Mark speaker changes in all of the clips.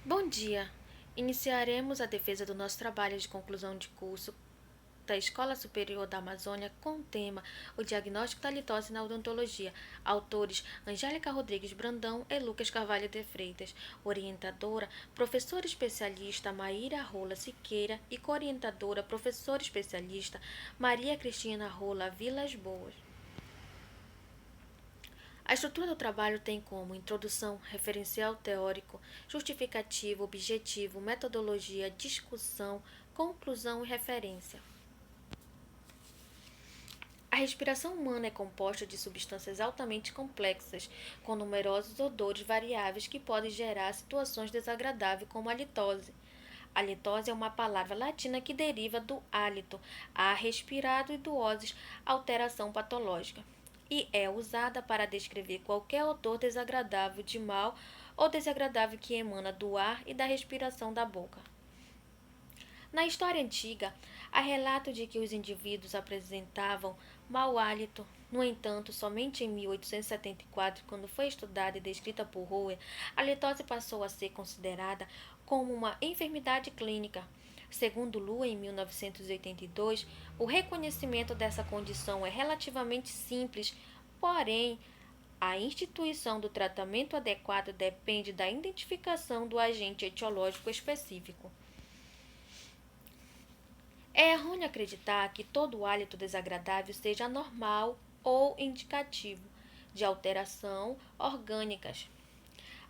Speaker 1: Bom dia! Iniciaremos a defesa do nosso trabalho de conclusão de curso da Escola Superior da Amazônia com o tema O Diagnóstico da Litose na Odontologia. Autores Angélica Rodrigues Brandão e Lucas Carvalho de Freitas. Orientadora, professora especialista Maíra Rola Siqueira e coorientadora, professora especialista Maria Cristina Rola Vilas Boas. A estrutura do trabalho tem como introdução, referencial teórico, justificativo, objetivo, metodologia, discussão, conclusão e referência. A respiração humana é composta de substâncias altamente complexas, com numerosos odores variáveis que podem gerar situações desagradáveis, como a litose. A litose é uma palavra latina que deriva do hálito, ar respirado, e do osis, alteração patológica, e é usada para descrever qualquer odor desagradável de mal ou desagradável que emana do ar e da respiração da boca. Na história antiga, há relato de que os indivíduos apresentavam mau hálito. No entanto, somente em 1874, quando foi estudada e descrita por Rowe, a litose passou a ser considerada como uma enfermidade clínica. Segundo Lu, em 1982, o reconhecimento dessa condição é relativamente simples, porém, a instituição do tratamento adequado depende da identificação do agente etiológico específico. É errôneo acreditar que todo hálito desagradável seja anormal ou indicativo de alteração orgânicas.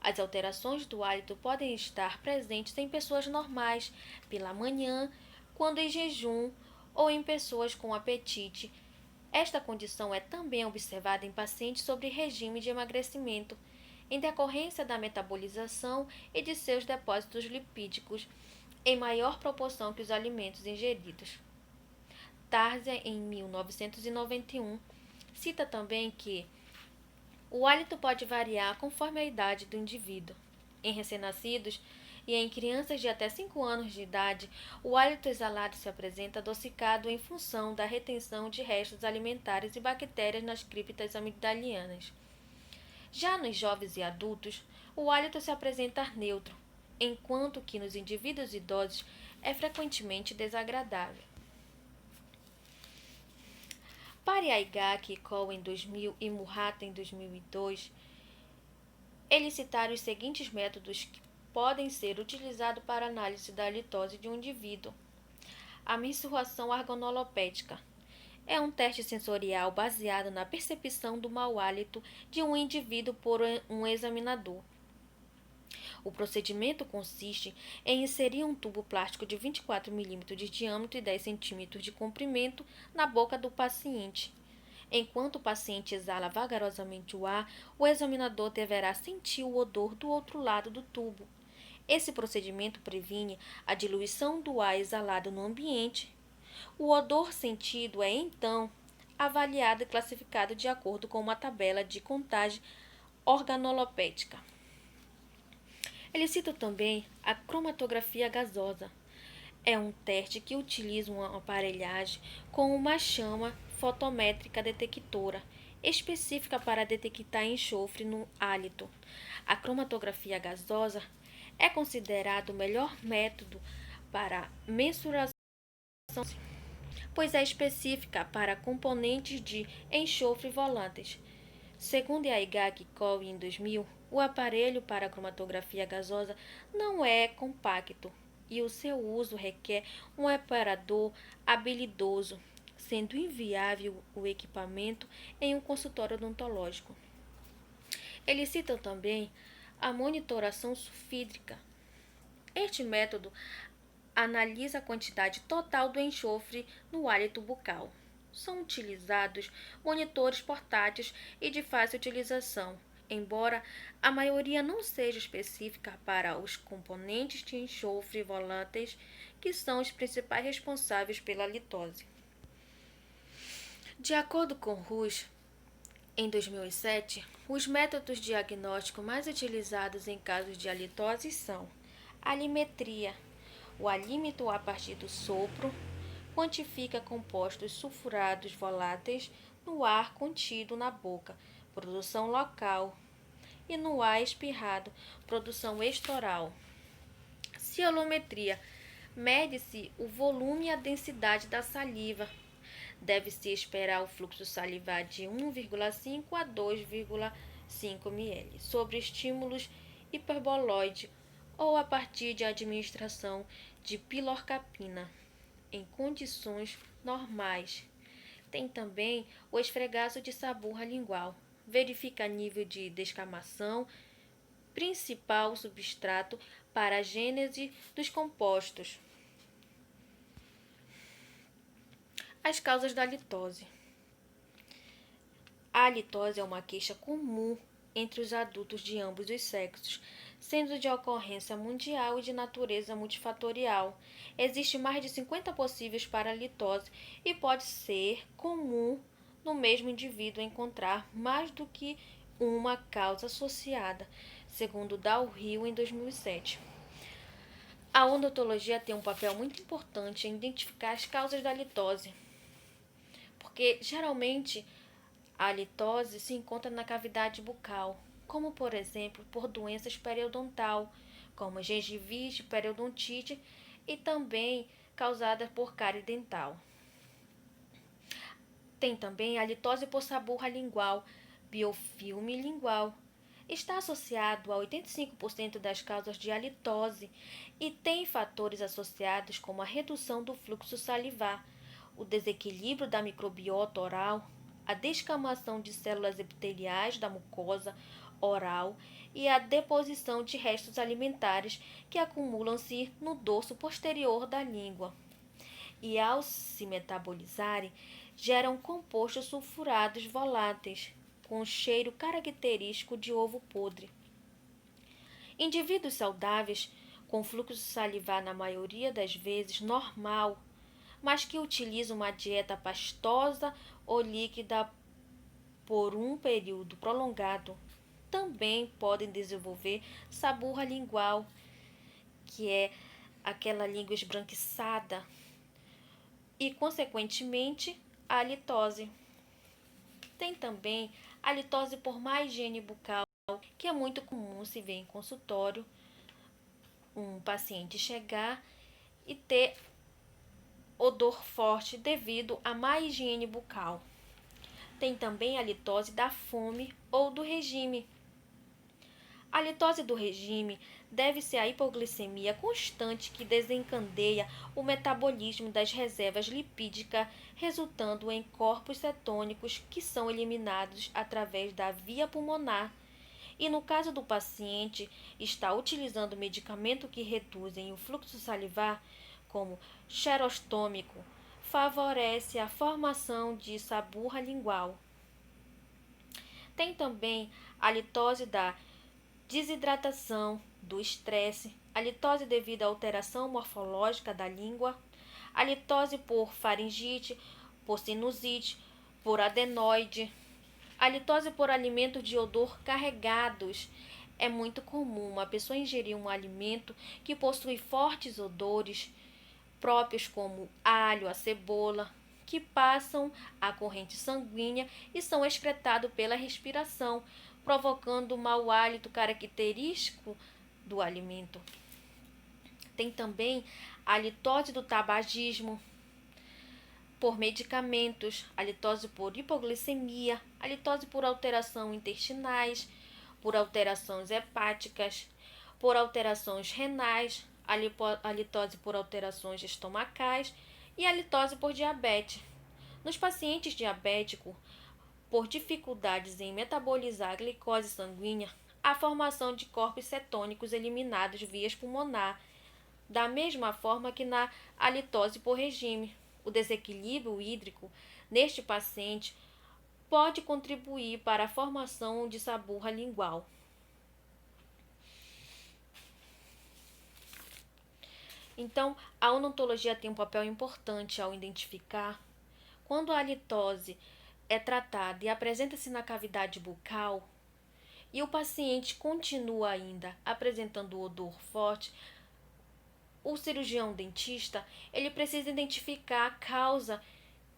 Speaker 1: As alterações do hálito podem estar presentes em pessoas normais, pela manhã, quando em jejum ou em pessoas com apetite. Esta condição é também observada em pacientes sob regime de emagrecimento, em decorrência da metabolização e de seus depósitos lipídicos, em maior proporção que os alimentos ingeridos. Tarzan, em 1991, cita também que o hálito pode variar conforme a idade do indivíduo. Em recém-nascidos e em crianças de até 5 anos de idade, o hálito exalado se apresenta adocicado em função da retenção de restos alimentares e bactérias nas criptas amigdalianas. Já nos jovens e adultos, o hálito se apresenta neutro, enquanto que nos indivíduos idosos é frequentemente desagradável. Pariaigaki, Cole em 2000 e Murata em 2002, eles citaram os seguintes métodos que podem ser utilizados para análise da litose de um indivíduo. A mensuação organoleptica é um teste sensorial baseado na percepção do mau hálito de um indivíduo por um examinador. O procedimento consiste em inserir um tubo plástico de 24 milímetros de diâmetro e 10 centímetros de comprimento na boca do paciente. Enquanto o paciente exala vagarosamente o ar, o examinador deverá sentir o odor do outro lado do tubo. Esse procedimento previne a diluição do ar exalado no ambiente. O odor sentido é, então, avaliado e classificado de acordo com uma tabela de contagem organoleptica. Ele cita também a cromatografia gasosa. É um teste que utiliza uma aparelhagem com uma chama fotométrica detectora, específica para detectar enxofre no hálito. A cromatografia gasosa é considerado o melhor método para mensuração, pois é específica para componentes de enxofre voláteis. Segundo a IGAC Cole em 2000, o aparelho para cromatografia gasosa não é compacto e o seu uso requer um operador habilidoso, sendo inviável o equipamento em um consultório odontológico. Eles citam também a monitoração sulfídrica. Este método analisa a quantidade total do enxofre no hálito bucal. São utilizados monitores portáteis e de fácil utilização, embora a maioria não seja específica para os componentes de enxofre voláteis, que são os principais responsáveis pela litose. De acordo com Rush, em 2007, os métodos diagnósticos mais utilizados em casos de halitose são a alimetria. O alímetro a partir do sopro quantifica compostos sulfurados voláteis no ar contido na boca, produção local, e no ar expirrado, produção estoral. Cielometria. Mede-se o volume e a densidade da saliva. Deve-se esperar o fluxo salivar de 1,5 a 2,5 ml sobre estímulos hiperboloide ou a partir de administração de pilocarpina em condições normais. Tem também o esfregaço de saburra lingual. Verifica nível de descamação, principal substrato para a gênese dos compostos. As causas da litose. A litose é uma queixa comum entre os adultos de ambos os sexos, sendo de ocorrência mundial e de natureza multifatorial. Existem mais de 50 possíveis para a litose e pode ser comum no mesmo indivíduo encontrar mais do que uma causa associada, segundo Dalrymple em 2007. A odontologia tem um papel muito importante em identificar as causas da litose, porque geralmente a litose se encontra na cavidade bucal, como por exemplo por doenças periodontal, como gengivite, periodontite e também causada por cárie dental. Tem também a litose por saburra lingual, biofilme lingual. Está associado a 85% das causas de halitose e tem fatores associados como a redução do fluxo salivar, o desequilíbrio da microbiota oral, a descamação de células epiteliais da mucosa oral e a deposição de restos alimentares que acumulam-se no dorso posterior da língua. E ao se metabolizarem, geram compostos sulfurados voláteis, com cheiro característico de ovo podre. Indivíduos saudáveis, com fluxo salivar na maioria das vezes normal, mas que utilizam uma dieta pastosa ou líquida por um período prolongado, também podem desenvolver saburra lingual, que é aquela língua esbranquiçada, e, consequentemente, a halitose. Tem também a litose por má higiene bucal, que é muito comum se ver em consultório um paciente chegar e ter odor forte devido à má higiene bucal. Tem também a litose da fome ou do regime. A litose do regime deve-se à hipoglicemia constante que desencadeia o metabolismo das reservas lipídicas, resultando em corpos cetônicos que são eliminados através da via pulmonar. E no caso do paciente está utilizando medicamento que reduzem o fluxo salivar, como xerostômico, favorece a formação de saburra lingual. Tem também a litose da desidratação, do estresse, a litose devido à alteração morfológica da língua, a litose por faringite, por sinusite, por adenoide, a litose por alimentos de odor carregados. É muito comum uma pessoa ingerir um alimento que possui fortes odores próprios como alho, a cebola, que passam a corrente sanguínea e são excretados pela respiração, provocando o mau hálito característico do alimento. Tem também a litose do tabagismo por medicamentos, a litose por hipoglicemia, a litose por alterações intestinais, por alterações hepáticas, por alterações renais, a litose por alterações estomacais e a litose por diabetes. Nos pacientes diabéticos, por dificuldades em metabolizar a glicose sanguínea, a formação de corpos cetônicos eliminados via pulmonar, da mesma forma que na halitose por regime. O desequilíbrio hídrico neste paciente pode contribuir para a formação de saburra lingual. Então, a odontologia tem um papel importante ao identificar quando a halitose é tratada e apresenta-se na cavidade bucal e o paciente continua ainda apresentando odor forte. O cirurgião dentista ele precisa identificar a causa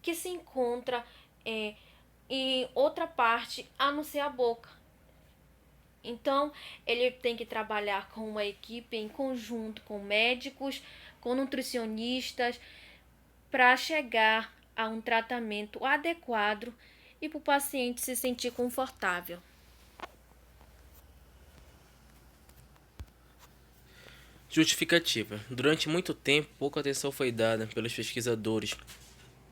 Speaker 1: que se encontra em outra parte a não ser a boca. Então, ele tem que trabalhar com uma equipe em conjunto com médicos, com nutricionistas, para chegar a um tratamento adequado e para o paciente se sentir confortável.
Speaker 2: Justificativa. Durante muito tempo, pouca atenção foi dada pelos pesquisadores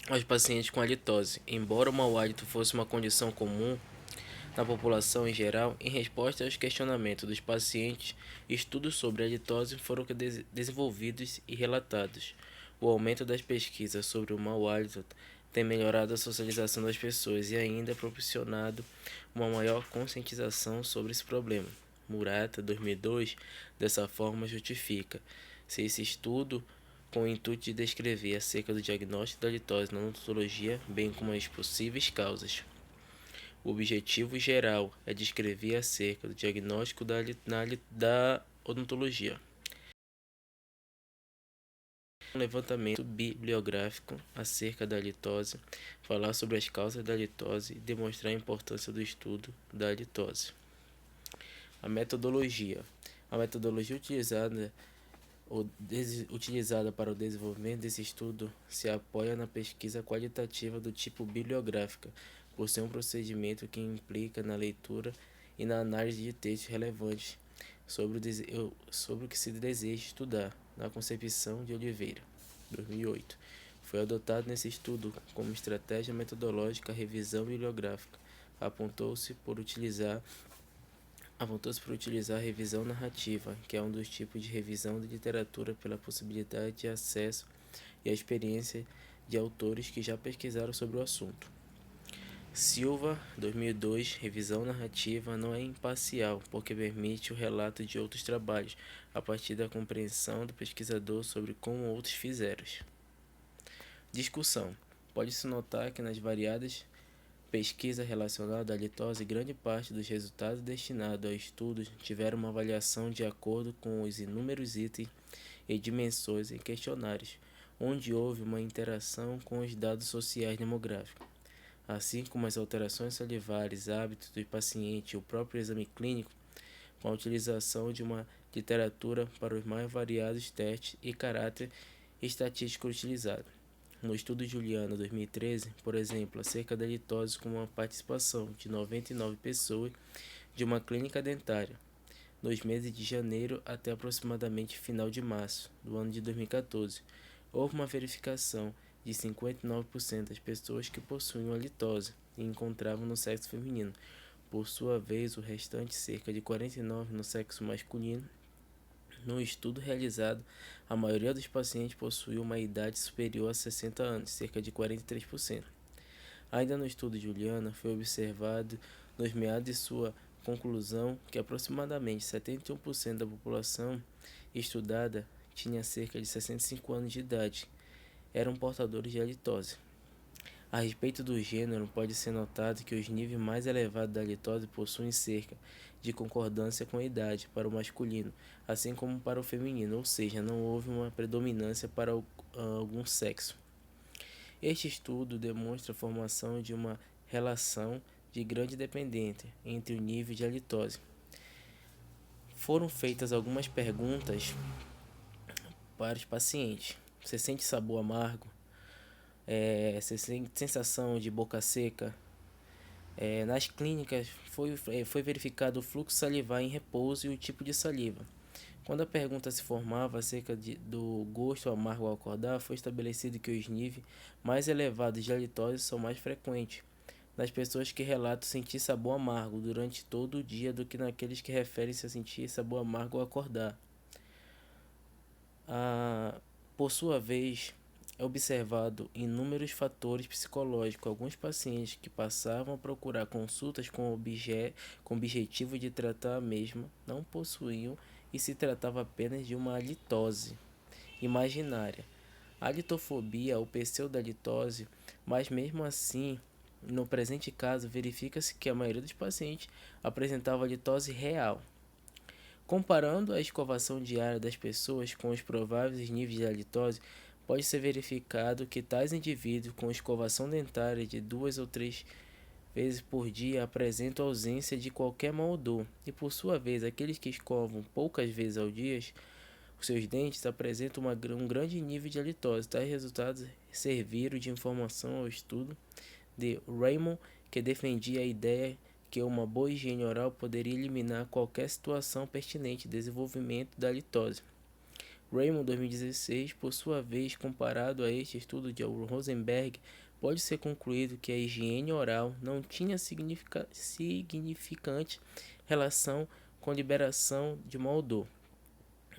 Speaker 2: aos pacientes com halitose. Embora o mau hálito fosse uma condição comum na população em geral, em resposta aos questionamentos dos pacientes, estudos sobre a halitose foram desenvolvidos e relatados. O aumento das pesquisas sobre o mau hálito tem melhorado a socialização das pessoas e ainda proporcionado uma maior conscientização sobre esse problema. Murata, 2002, dessa forma justifica se esse estudo com o intuito de descrever acerca do diagnóstico da halitose na odontologia, bem como as possíveis causas. O objetivo geral é descrever acerca do diagnóstico da odontologia. Um levantamento bibliográfico acerca da halitose, falar sobre as causas da halitose e demonstrar a importância do estudo da halitose. A metodologia. A metodologia utilizada para o desenvolvimento desse estudo se apoia na pesquisa qualitativa do tipo bibliográfica, por ser um procedimento que implica na leitura e na análise de textos relevantes sobre o que se deseja estudar, na concepção de Oliveira, 2008. Foi adotado nesse estudo como estratégia metodológica a revisão bibliográfica. Apontou-se por utilizar a revisão narrativa, que é um dos tipos de revisão de literatura pela possibilidade de acesso e a experiência de autores que já pesquisaram sobre o assunto. Silva, 2002, revisão narrativa não é imparcial, porque permite o relato de outros trabalhos, a partir da compreensão do pesquisador sobre como outros fizeram. Discussão. Pode-se notar que nas variadas pesquisas relacionadas à halitose, grande parte dos resultados destinados ao estudo tiveram uma avaliação de acordo com os inúmeros itens e dimensões em questionários, onde houve uma interação com os dados sociais demográficos, assim como as alterações salivares, hábitos do paciente e o próprio exame clínico, com a utilização de uma literatura para os mais variados testes e caráter estatístico utilizado. No estudo Juliana 2013, por exemplo, acerca da halitose com uma participação de 99 pessoas de uma clínica dentária, nos meses de janeiro até aproximadamente final de março do ano de 2014, houve uma verificação de 59% das pessoas que possuíam halitose e encontravam no sexo feminino. Por sua vez, o restante, cerca de 49% no sexo masculino. No estudo realizado, a maioria dos pacientes possuía uma idade superior a 60 anos, cerca de 43%. Ainda no estudo de Juliana, foi observado, nos meados de sua conclusão, que aproximadamente 71% da população estudada tinha cerca de 65 anos de idade, eram portadores de halitose. A respeito do gênero, pode ser notado que os níveis mais elevados da halitose possuem cerca de concordância com a idade para o masculino, assim como para o feminino, ou seja, não houve uma predominância para algum sexo. Este estudo demonstra a formação de uma relação de grande dependência entre o nível de halitose. Foram feitas algumas perguntas para os pacientes. Você sente sabor amargo? Você sente sensação de boca seca? Nas clínicas foi verificado o fluxo salivar em repouso e o tipo de saliva. Quando a pergunta se formava acerca do gosto amargo ao acordar, foi estabelecido que os níveis mais elevados de halitose são mais frequentes nas pessoas que relatam sentir sabor amargo durante todo o dia do que naqueles que referem-se a sentir sabor amargo ao acordar. Por sua vez, é observado inúmeros fatores psicológicos. Alguns pacientes que passavam a procurar consultas com objetivo de tratar a mesma não possuíam e se tratava apenas de uma halitose imaginária, a litofobia ou pseudolitose, mas mesmo assim, no presente caso, verifica-se que a maioria dos pacientes apresentava litose real. Comparando a escovação diária das pessoas com os prováveis níveis de halitose, pode ser verificado que tais indivíduos com escovação dentária de 2 ou 3 vezes por dia apresentam ausência de qualquer mau odor, e por sua vez, aqueles que escovam poucas vezes ao dia os seus dentes apresentam um grande nível de halitose. Tais resultados serviram de informação ao estudo de Raymond, que defendia a ideia que uma boa higiene oral poderia eliminar qualquer situação pertinente de desenvolvimento da litose. Raymond 2016, por sua vez, comparado a este estudo de Rosenberg, pode ser concluído que a higiene oral não tinha significante relação com a liberação de mau odor.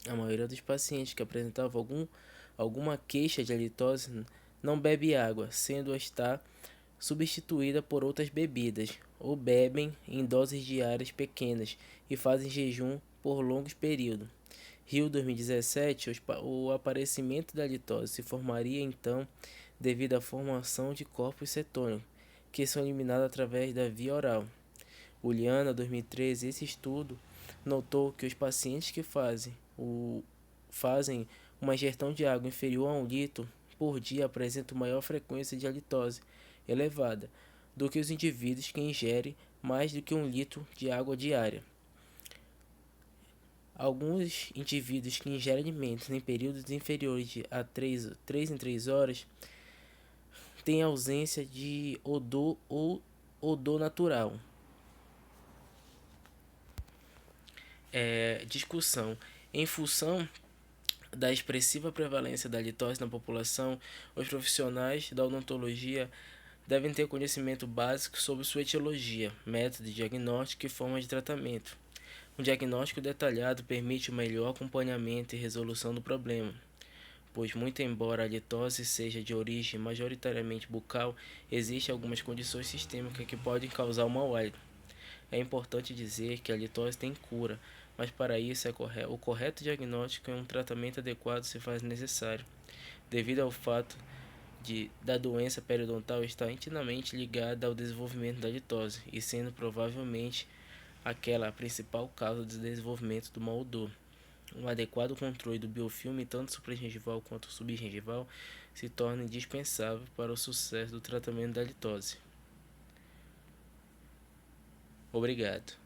Speaker 2: A maioria dos pacientes que apresentavam alguma queixa de halitose não bebe água, sendo esta substituída por outras bebidas, ou bebem em doses diárias pequenas e fazem jejum por longos períodos. Rio 2017, o aparecimento da litose se formaria então devido à formação de corpos cetônicos, que são eliminados através da via oral. Uliana 2013, esse estudo notou que os pacientes que fazem uma ingestão de água inferior a 1 litro por dia apresentam maior frequência de halitose elevada do que os indivíduos que ingerem mais do que 1 litro de água diária. Alguns indivíduos que ingerem alimentos em períodos inferiores a 3 em 3 horas têm ausência de odor ou odor natural. Discussão. Em função da expressiva prevalência da litose na população, os profissionais da odontologia devem ter conhecimento básico sobre sua etiologia, método de diagnóstico e forma de tratamento. Um diagnóstico detalhado permite o melhor acompanhamento e resolução do problema, pois, muito embora a litose seja de origem majoritariamente bucal, existem algumas condições sistêmicas que podem causar o mau hálito. É importante dizer que a litose tem cura, mas para isso o correto diagnóstico e um tratamento adequado se faz necessário, devido ao fato da doença periodontal estar intimamente ligada ao desenvolvimento da litose, e sendo provavelmente aquela a principal causa do desenvolvimento do mau odor. Um adequado controle do biofilme, tanto supragengival quanto subgengival, se torna indispensável para o sucesso do tratamento da litose. Obrigado.